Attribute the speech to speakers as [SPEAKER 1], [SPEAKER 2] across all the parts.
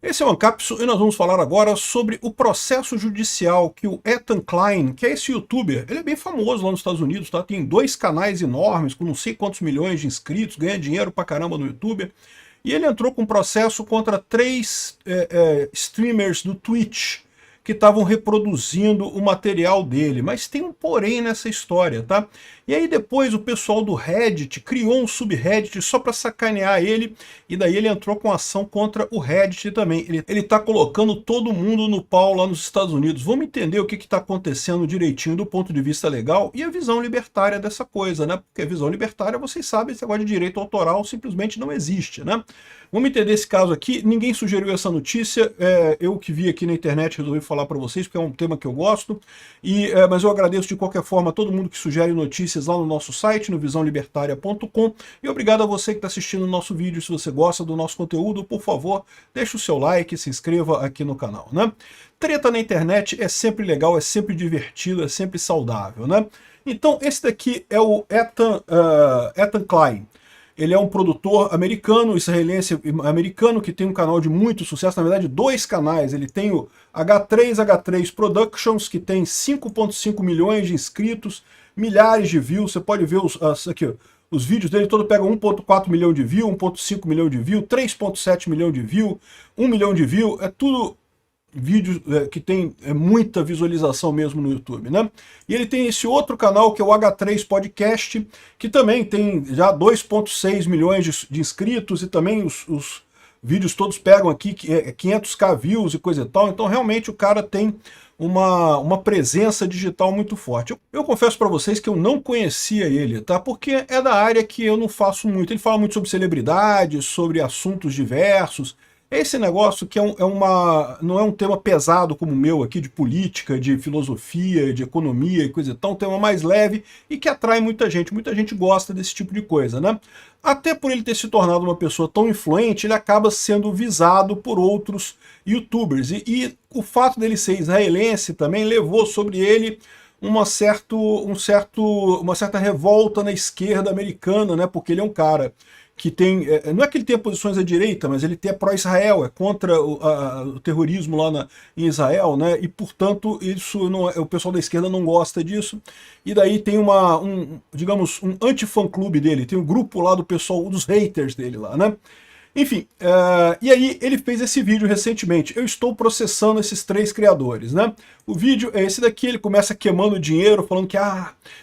[SPEAKER 1] Esse é o Ancapsu e nós vamos falar agora sobre o processo judicial que o Ethan Klein, que é esse youtuber, ele é bem famoso lá nos Estados Unidos, tá? Tem 2 canais enormes com não sei quantos milhões de inscritos, ganha dinheiro pra caramba no YouTube. E ele entrou com um processo contra 3 streamers do Twitch que estavam reproduzindo o material dele. Mas tem um porém nessa história, tá? E aí depois o pessoal do Reddit criou um subreddit só para sacanear ele, e daí ele entrou com ação contra o Reddit também. Ele tá colocando todo mundo no pau lá nos Estados Unidos. Vamos entender o que está acontecendo direitinho do ponto de vista legal e a visão libertária dessa coisa, né? Porque a visão libertária, vocês sabem, esse negócio de direito autoral simplesmente não existe, né? Vamos entender esse caso aqui. Ninguém sugeriu essa notícia, eu que vi aqui na internet resolvi falar para vocês, porque é um tema que eu gosto, mas eu agradeço de qualquer forma a todo mundo que sugere notícias lá no nosso site, no visãolibertaria.com, e obrigado a você que está assistindo o nosso vídeo. Se você gosta do nosso conteúdo, por favor, deixe o seu like, se inscreva aqui no canal, né? Treta na internet é sempre legal, é sempre divertido, é sempre saudável, né? Então esse daqui é o Ethan Klein. Ele é um produtor americano, israelense americano, que tem um canal de muito sucesso, na verdade 2 canais. Ele tem o H3 Productions, que tem 5,5 milhões de inscritos, milhares de views. Você pode ver os vídeos dele, todo pega 1,4 milhão de views, 1,5 milhão de views, 3,7 milhão de views, 1 milhão de views, é tudo vídeos que tem muita visualização mesmo no YouTube, né? E ele tem esse outro canal que é o H3 Podcast, que também tem já 2,6 milhões de inscritos, e também os vídeos todos pegam aqui 500k views e coisa e tal. Então realmente o cara tem uma presença digital muito forte. Eu confesso para vocês que eu não conhecia ele, tá? Porque é da área que eu não faço muito. Ele fala muito sobre celebridades, sobre assuntos diversos. Esse negócio que não é um tema pesado como o meu aqui, de política, de filosofia, de economia e coisa e tal, um tema mais leve e que atrai muita gente. Muita gente gosta desse tipo de coisa, né? Até por ele ter se tornado uma pessoa tão influente, ele acaba sendo visado por outros youtubers. E o fato dele ser israelense também levou sobre ele uma certa revolta na esquerda americana, né? Porque ele é um cara que tem, não é que ele tenha posições à direita, mas ele é pró-Israel, é contra o terrorismo lá em Israel, né? E portanto isso não o pessoal da esquerda não gosta disso. E daí tem digamos, um anti-fã-clube dele, tem um grupo lá do pessoal, dos haters dele lá, né? Enfim, e aí ele fez esse vídeo recentemente. Eu estou processando esses 3 criadores, né? O vídeo é esse daqui, ele começa queimando dinheiro, falando que,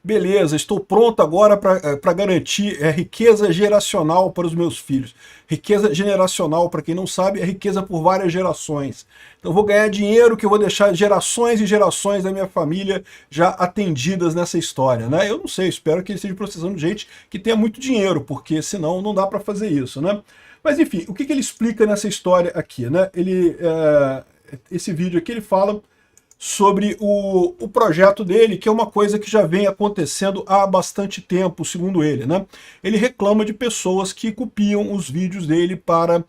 [SPEAKER 1] beleza, estou pronto agora para garantir riqueza geracional para os meus filhos. Riqueza generacional, para quem não sabe, é riqueza por várias gerações. Então vou ganhar dinheiro que eu vou deixar gerações e gerações da minha família já atendidas nessa história, né? Eu não sei, espero que ele esteja processando gente que tenha muito dinheiro, porque senão não dá para fazer isso, né? Mas enfim, o que ele explica nessa história aqui, né? Esse vídeo aqui ele fala sobre o projeto dele, que é uma coisa que já vem acontecendo há bastante tempo, segundo ele, né? Ele reclama de pessoas que copiam os vídeos dele para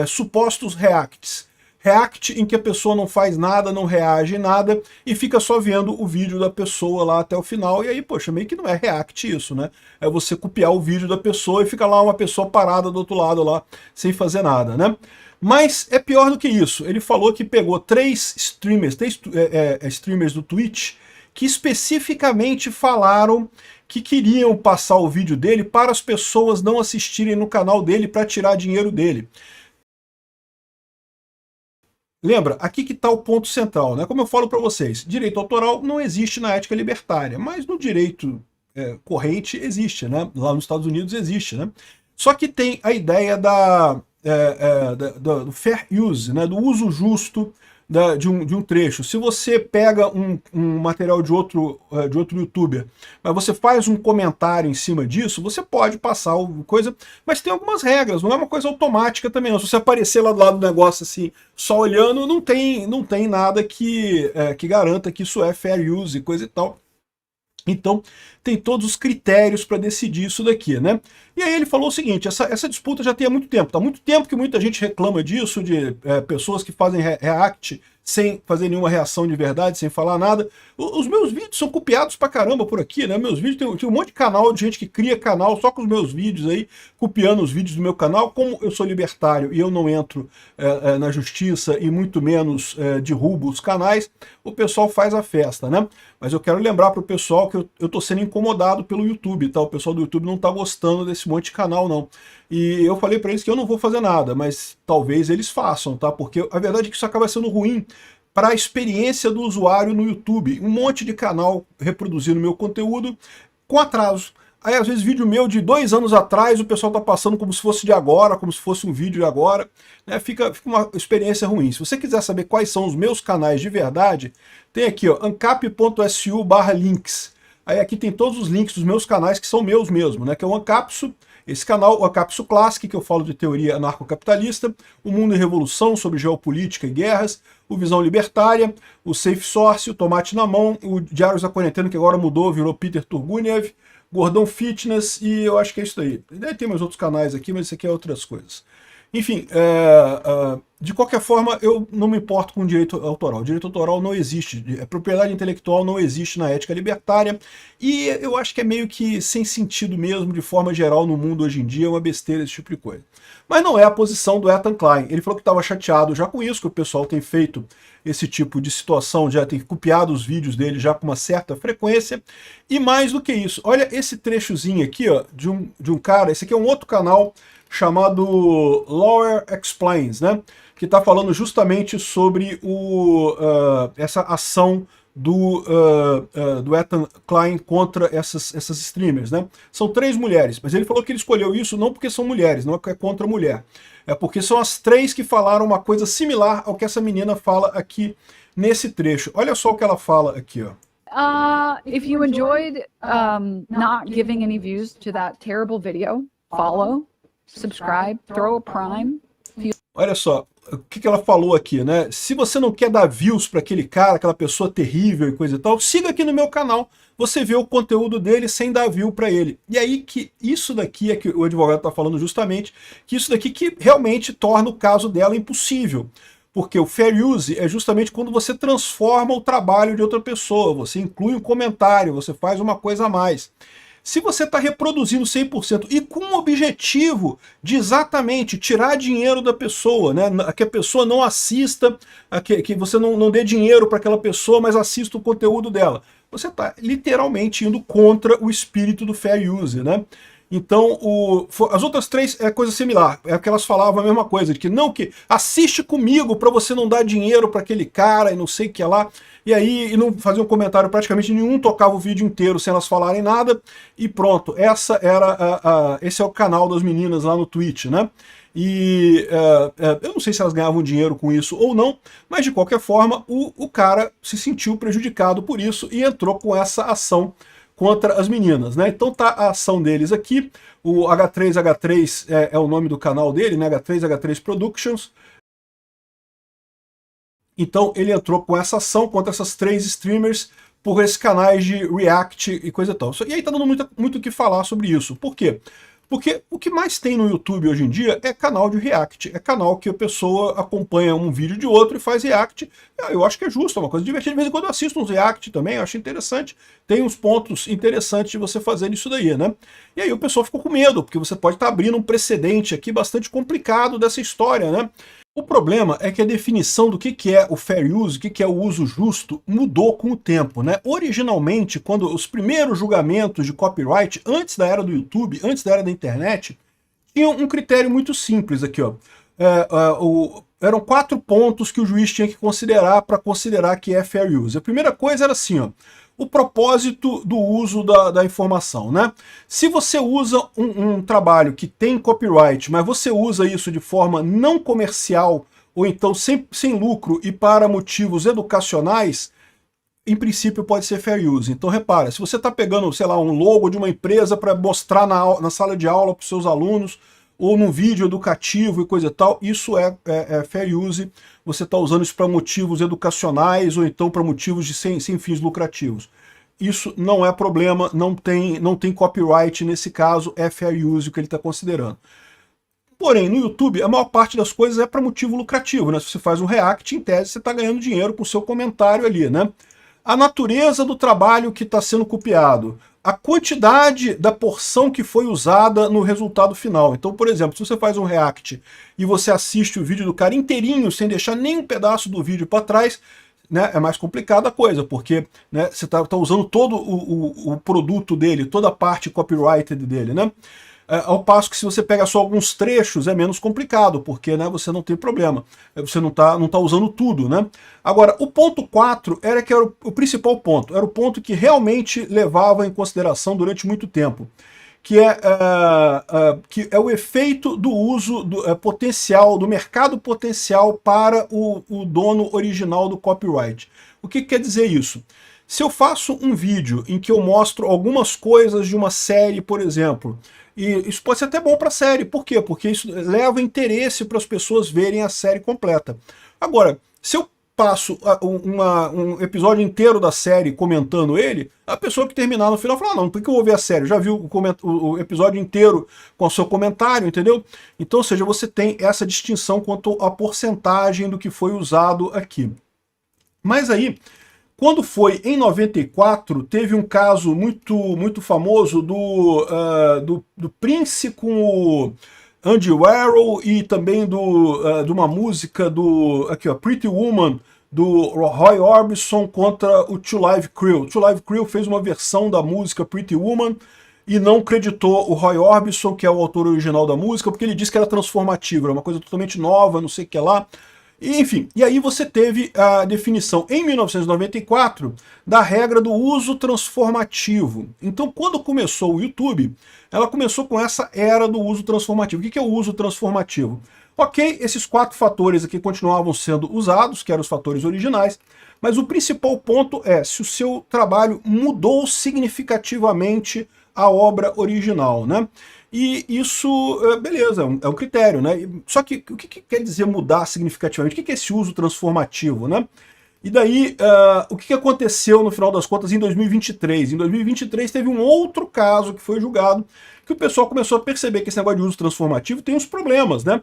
[SPEAKER 1] supostos reacts. React em que a pessoa não faz nada, não reage nada e fica só vendo o vídeo da pessoa lá até o final. E aí, poxa, meio que não é react isso, né? É você copiar o vídeo da pessoa e fica lá uma pessoa parada do outro lado lá, sem fazer nada, né? Mas é pior do que isso. Ele falou que pegou 3 streamers do Twitch que especificamente falaram que queriam passar o vídeo dele para as pessoas não assistirem no canal dele para tirar dinheiro dele. Lembra, aqui que está o ponto central, né? Como eu falo para vocês, direito autoral não existe na ética libertária, mas no direito corrente existe, né? Lá nos Estados Unidos existe, né? Só que tem a ideia do fair use, né? Do uso justo de um trecho. Se você pega um material de outro youtuber, mas você faz um comentário em cima disso, você pode passar alguma coisa, mas tem algumas regras, não é uma coisa automática também não. Se você aparecer lá do lado do negócio assim, só olhando, não tem nada que garanta que isso é fair use e coisa e tal. Então, tem todos os critérios para decidir isso daqui, né? E aí ele falou o seguinte, essa disputa já tem há muito tempo. Tá muito tempo que muita gente reclama disso, de pessoas que fazem react sem fazer nenhuma reação de verdade, sem falar nada. Os meus vídeos são copiados pra caramba por aqui, né? Meus vídeos, tem um monte de canal, de gente que cria canal só com os meus vídeos aí, copiando os vídeos do meu canal. Como eu sou libertário e eu não entro na justiça e muito menos derrubo os canais, o pessoal faz a festa, né? Mas eu quero lembrar pro pessoal que eu tô sendo incomodado pelo YouTube, tá? O pessoal do YouTube não tá gostando desse monte de canal, não. E eu falei para eles que eu não vou fazer nada, mas talvez eles façam, tá? Porque a verdade é que isso acaba sendo ruim para a experiência do usuário no YouTube. Um monte de canal reproduzindo meu conteúdo com atraso. Aí, às vezes, vídeo meu de 2 anos atrás, o pessoal tá passando como se fosse de agora, como se fosse um vídeo de agora. Né? Fica uma experiência ruim. Se você quiser saber quais são os meus canais de verdade, tem aqui, ó, ancap.su/links. Aí aqui tem todos os links dos meus canais que são meus mesmo, né? Que é o Ancapsu, esse canal, o Ancapsu Classic, que eu falo de teoria anarcocapitalista, o Mundo em Revolução, sobre geopolítica e guerras, o Visão Libertária, o Safe Source, o Tomate na Mão, o Diários da Quarentena, que agora mudou, virou Peter Turguniev, Gordão Fitness, e eu acho que é isso aí. Daí tem mais outros canais aqui, mas isso aqui é outras coisas. Enfim, de qualquer forma, eu não me importo com direito autoral. Direito autoral não existe, propriedade intelectual não existe na ética libertária, e eu acho que é meio que sem sentido mesmo, de forma geral, no mundo hoje em dia, é uma besteira esse tipo de coisa. Mas não é a posição do Ethan Klein. Ele falou que estava chateado já com isso, que o pessoal tem feito esse tipo de situação, já tem copiado os vídeos dele já com uma certa frequência, e mais do que isso, olha esse trechozinho aqui, ó, de um cara, esse aqui é um outro canal, chamado Lawyer Explains, né? Que está falando justamente sobre essa ação do Ethan Klein contra essas streamers, né? São 3 mulheres, mas ele falou que ele escolheu isso não porque são mulheres, não é porque é contra a mulher. É porque são as 3 que falaram uma coisa similar ao que essa menina fala aqui nesse trecho. Olha só o que ela fala aqui, ó.
[SPEAKER 2] If you enjoyed not giving any views to that terrible video, follow, subscribe, throw a prime.
[SPEAKER 1] Olha só, o que ela falou aqui, né? Se você não quer dar views para aquele cara, aquela pessoa terrível e coisa e tal, siga aqui no meu canal, você vê o conteúdo dele sem dar view para ele. E aí que isso daqui é que o advogado está falando justamente, que isso daqui que realmente torna o caso dela impossível. Porque o fair use é justamente quando você transforma o trabalho de outra pessoa, você inclui um comentário, você faz uma coisa a mais. Se você está reproduzindo 100% e com o objetivo de exatamente tirar dinheiro da pessoa, né, que a pessoa não assista, que você não dê dinheiro para aquela pessoa, mas assista o conteúdo dela, você está literalmente indo contra o espírito do fair use, né? Então, as outras 3 é coisa similar, é que elas falavam a mesma coisa, de que não, que assiste comigo para você não dar dinheiro para aquele cara e não sei o que lá, e aí e não fazia um comentário praticamente nenhum, tocava o vídeo inteiro sem elas falarem nada, e pronto, esse é o canal das meninas lá no Twitch, né? E eu não sei se elas ganhavam dinheiro com isso ou não, mas de qualquer forma o cara se sentiu prejudicado por isso e entrou com essa ação contra as meninas, né? Então tá a ação deles aqui, o H3H3 é o nome do canal dele, né? H3H3 Productions. Então ele entrou com essa ação contra essas 3 streamers por esses canais de React e coisa e tal. E aí tá dando muito o que falar sobre isso. Por quê? Porque o que mais tem no YouTube hoje em dia é canal de React, é canal que a pessoa acompanha um vídeo de outro e faz React. Eu acho que é justo, é uma coisa divertida. De vez em quando eu assisto uns React também, eu acho interessante. Tem uns pontos interessantes de você fazer isso daí, né? E aí o pessoal ficou com medo, porque você pode estar abrindo um precedente aqui bastante complicado dessa história, né? O problema é que a definição do que é o fair use, o que é o uso justo, mudou com o tempo, né? Originalmente, quando os primeiros julgamentos de copyright, antes da era do YouTube, antes da era da internet, tinham um critério muito simples aqui, ó. Eram 4 pontos que o juiz tinha que considerar para considerar que é fair use. A primeira coisa era assim, ó, o propósito do uso da informação, né? Se você usa um trabalho que tem copyright, mas você usa isso de forma não comercial, ou então sem lucro e para motivos educacionais, em princípio pode ser fair use. Então repara, se você está pegando, sei lá, um logo de uma empresa para mostrar na sala de aula para os seus alunos, ou num vídeo educativo e coisa e tal, isso é fair use, você está usando isso para motivos educacionais ou então para motivos sem fins lucrativos. Isso não é problema, não tem copyright nesse caso, é fair use o que ele está considerando. Porém, no YouTube, a maior parte das coisas é para motivo lucrativo, né? Se você faz um react, em tese, você está ganhando dinheiro com o seu comentário ali, né? A natureza do trabalho que está sendo copiado, a quantidade da porção que foi usada no resultado final. Então, por exemplo, se você faz um react e você assiste o vídeo do cara inteirinho, sem deixar nenhum pedaço do vídeo para trás, né, é mais complicada a coisa, porque, né, você está usando todo o produto dele, toda a parte copyrighted dele, né? Ao passo que se você pega só alguns trechos é menos complicado, porque, né, você não tem problema, você não tá usando tudo, né? Agora, o ponto 4 era o principal ponto, era o ponto que realmente levava em consideração durante muito tempo, que é o efeito do uso potencial, do mercado potencial para o dono original do copyright. O que quer dizer isso? Se eu faço um vídeo em que eu mostro algumas coisas de uma série, por exemplo, e isso pode ser até bom para a série. Por quê? Porque isso leva interesse para as pessoas verem a série completa. Agora, se eu passo um episódio inteiro da série comentando ele, a pessoa que terminar no final fala, não, por que eu vou ver a série? Eu já viu o episódio inteiro com o seu comentário, entendeu? Então, ou seja, você tem essa distinção quanto à porcentagem do que foi usado aqui. Mas aí, quando foi em 94, teve um caso muito famoso do Prince com o Andy Warhol e também de uma música aqui, ó, Pretty Woman, do Roy Orbison contra o Two Live Crew. O Two Live Crew fez uma versão da música Pretty Woman e não creditou o Roy Orbison, que é o autor original da música, porque ele disse que era transformativa, era uma coisa totalmente nova, não sei o que lá. Enfim, e aí você teve a definição em 1994 da regra do uso transformativo. Então, quando começou o YouTube, ela começou com essa era do uso transformativo. O que é o uso transformativo? Ok, esses 4 fatores aqui continuavam sendo usados, que eram os fatores originais, mas o principal ponto é se o seu trabalho mudou significativamente a obra original, né? E isso, beleza, é um critério, né? Só que o que quer dizer mudar significativamente? O que é esse uso transformativo, né? E daí, o que aconteceu no final das contas em 2023? Em 2023 teve um outro caso que foi julgado, que o pessoal começou a perceber que esse negócio de uso transformativo tem uns problemas, né?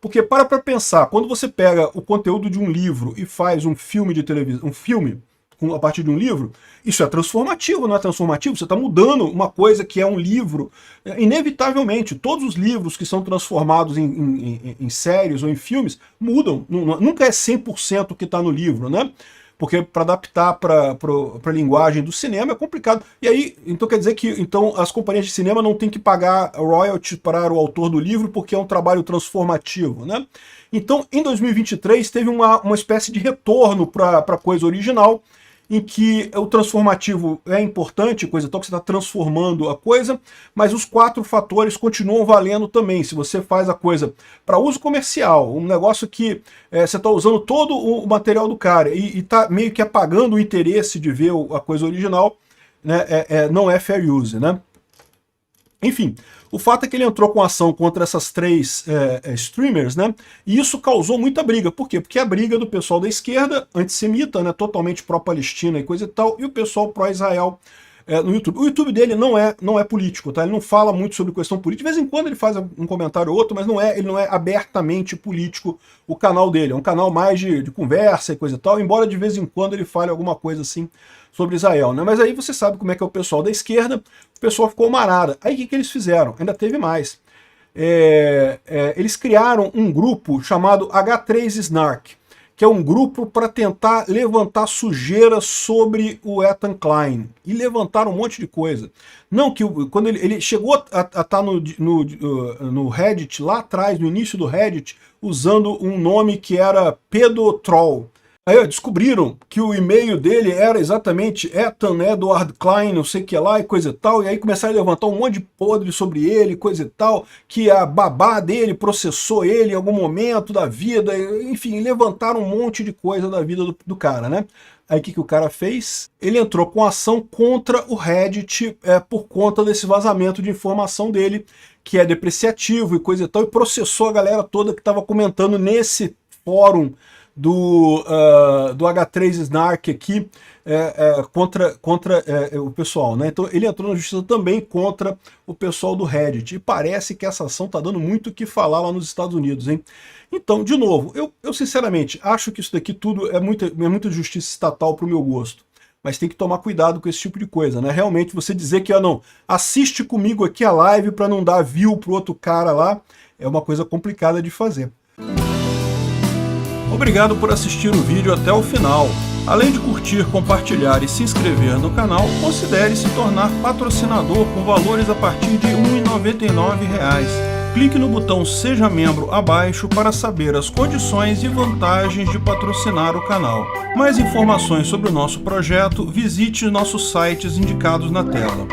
[SPEAKER 1] Porque para pensar, quando você pega o conteúdo de um livro e faz um filme de televisão, a partir de um livro, isso é transformativo, não é transformativo? Você está mudando uma coisa que é um livro. Inevitavelmente, todos os livros que são transformados em séries ou em filmes mudam. Nunca é 100% o que está no livro, né? Porque para adaptar para a linguagem do cinema é complicado. E aí, então quer dizer que então, as companhias de cinema não têm que pagar royalties para o autor do livro porque é um trabalho transformativo, né? Então, em 2023, teve uma espécie de retorno para a coisa original, em que o transformativo é importante, coisa tal, que você está transformando a coisa, mas os 4 fatores continuam valendo também. Se você faz a coisa para uso comercial, um negócio que você está usando todo o material do cara e está meio que apagando o interesse de ver a coisa original, né, não é fair use, né? Enfim, o fato é que ele entrou com ação contra essas 3 streamers, né? E isso causou muita briga. Por quê? Porque a briga do pessoal da esquerda, antissemita, né, totalmente pró-Palestina e coisa e tal, e o pessoal pró-Israel no YouTube. O YouTube dele não é político, tá? Ele não fala muito sobre questão política. De vez em quando ele faz um comentário ou outro, mas ele não é abertamente político o canal dele. É um canal mais de conversa e coisa e tal, embora de vez em quando ele fale alguma coisa assim sobre Israel, né? Mas aí você sabe como é que é o pessoal da esquerda, o pessoal ficou marada. Aí o que eles fizeram? Ainda teve mais. Eles criaram um grupo chamado H3 Snark, que é um grupo para tentar levantar sujeira sobre o Ethan Klein. E levantaram um monte de coisa. Não que quando ele chegou a estar no Reddit, lá atrás, no início do Reddit, usando um nome que era Pedotroll. Aí descobriram que o e-mail dele era exatamente Ethan Edward Klein, não sei o que lá, e coisa e tal, e aí começaram a levantar um monte de podre sobre ele, coisa e tal, que a babá dele processou ele em algum momento da vida, enfim, levantaram um monte de coisa da vida do cara, né? Aí o que o cara fez? Ele entrou com ação contra o Reddit por conta desse vazamento de informação dele, que é depreciativo e coisa e tal, e processou a galera toda que estava comentando nesse fórum do H3 Snark aqui contra o pessoal, né? Então ele entrou na justiça também contra o pessoal do Reddit, e parece que essa ação tá dando muito o que falar lá nos Estados Unidos, hein? Então, de novo, eu sinceramente acho que isso daqui tudo é muita justiça estatal pro meu gosto. Mas tem que tomar cuidado com esse tipo de coisa, né? Realmente você dizer que, não, assiste comigo aqui a live para não dar view pro outro cara lá, é uma coisa complicada de fazer. Obrigado por assistir o vídeo até o final. Além de curtir, compartilhar e se inscrever no canal, considere se tornar patrocinador com valores a partir de R$ 1,99. Clique no botão Seja Membro abaixo para saber as condições e vantagens de patrocinar o canal. Mais informações sobre o nosso projeto, visite nossos sites indicados na tela.